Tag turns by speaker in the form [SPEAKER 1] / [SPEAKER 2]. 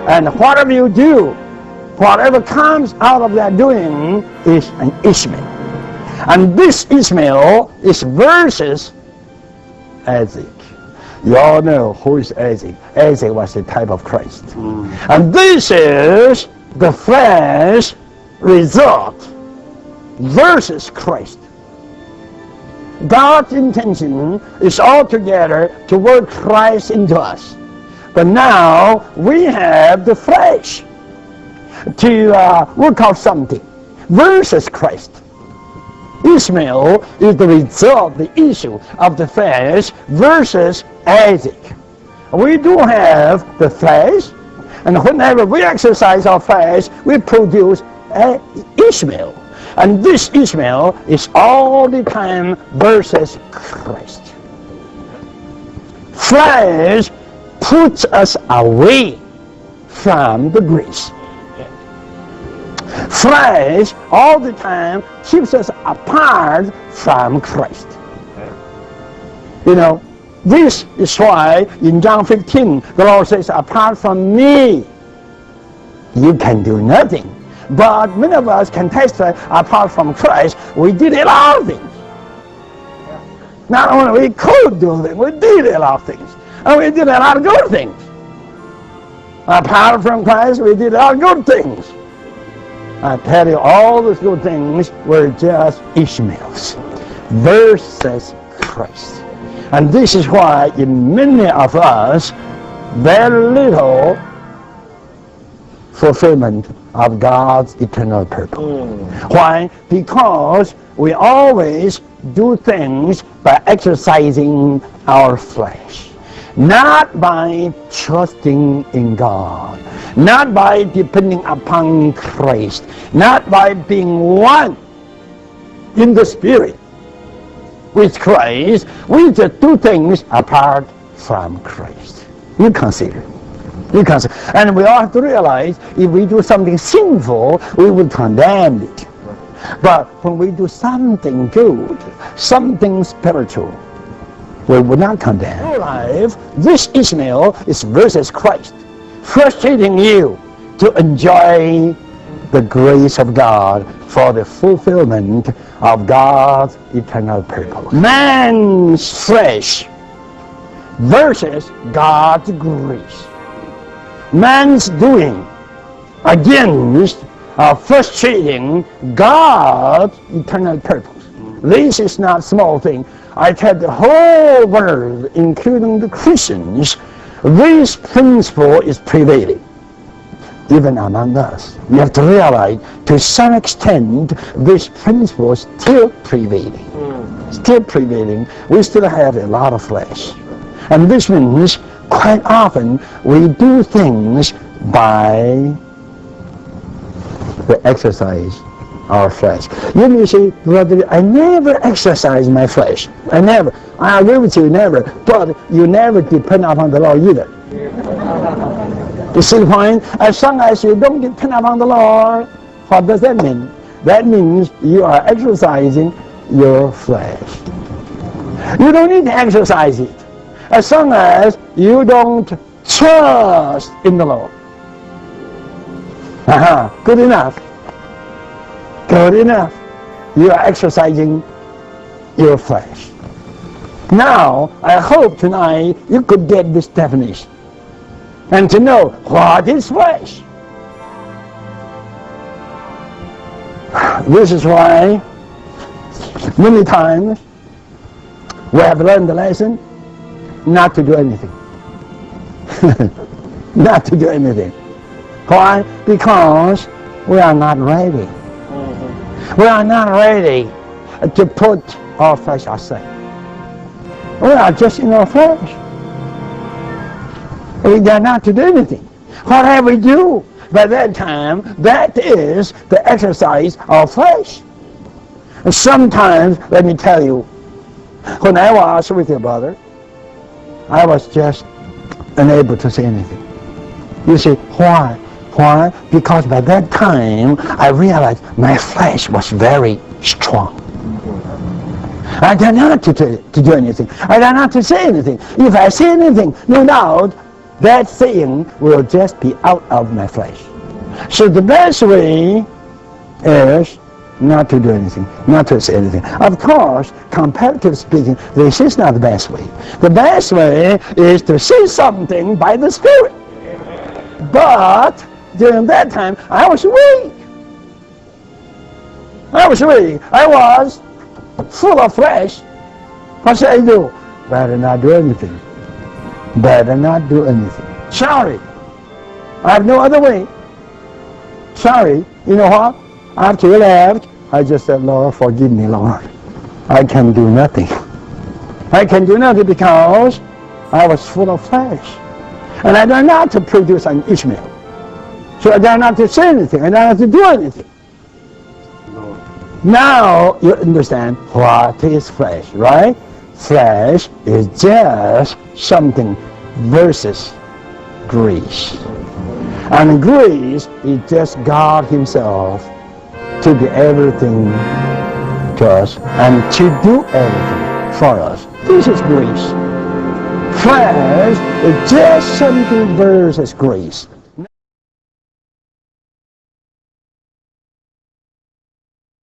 [SPEAKER 1] And whatever you do, whatever comes out of that doing is an Ishmael. And this Ishmael is versus Isaac. You all know who is Isaac. Isaac was a type of Christ. And this is the flesh result versus Christ. God's intention is altogether to work Christ into us. But now we have the flesh to work out something versus Christ. Ishmael is the result, the issue of the flesh versus Isaac. We do have the flesh, and whenever we exercise our flesh, we produce Ishmael. And this Ishmael is all the time versus Christ. Flesh puts us away from the grace. Flesh all the time keeps us apart from Christ. You know, this is why in John 15 the Lord says, apart from me you can do nothing. But many of us can testify, apart from Christ we did a lot of things. Not only we could do things, we did a lot of things. And we did a lot of good things. Apart from Christ we did a lot of good things. I tell you, all those good things were just Ishmaels versus Christ. And this is why in many of us, very little fulfillment of God's eternal purpose. Why? Because we always do things by exercising our flesh, not by trusting in God, not by depending upon Christ, not by being one in the Spirit with Christ. We just do things apart from Christ. You consider. And we all have to realize, if we do something sinful, we will condemn it. But when we do something good, something spiritual, we will not condemn. In your life, this Ishmael is versus Christ, frustrating you to enjoy the grace of God for the fulfillment of God's eternal purpose. Man's flesh versus God's grace. Man's doing against frustrating God's eternal purpose. This is not a small thing. I tell the whole world, including the Christians, this principle is prevailing, even among us. You have to realize, to some extent, this principle is still prevailing. Still prevailing. We still have a lot of flesh. And this means, quite often, we do things by the exercise our flesh. You may say, brother, I never exercise my flesh. I never. I agree with you, never. But you never depend upon the Lord either. You see the point? As long as you don't depend upon the Lord, what does that mean? That means you are exercising your flesh. You don't need to exercise it. As long as you don't trust in the Lord. Good enough. Good enough. You are exercising your flesh. Now, I hope tonight you could get this definition and to know what is flesh. This is why many times we have learned the lesson not to do anything. Not to do anything. Why? Because we are not ready. We are not ready to put our flesh aside. We are just in our flesh. We are not to do anything. Whatever we do, by that time, that is the exercise of flesh. And sometimes, let me tell you, when I was with your brother, I was just unable to say anything. You say, why? Why? Because by that time, I realized my flesh was very strong. I dare not to do anything. I dare not to say anything. If I say anything, no doubt, that thing will just be out of my flesh. So the best way is not to do anything, not to say anything. Of course, comparatively speaking, this is not the best way. The best way is to say something by the Spirit. But during that time, I was weak. I was full of flesh. What should I do? Better not do anything. Better not do anything. Sorry. I have no other way. Sorry. You know what? After you left, I just said, Lord, forgive me, Lord. I can do nothing. I can do nothing because I was full of flesh. And I dare not to produce an Ishmael. So I dare not to say anything. I dare not to do anything. Now you understand what is flesh, right? Flesh is just something versus grace. And grace is just God Himself to be everything to us and to do everything for us. This is grace. Flesh is just something versus grace.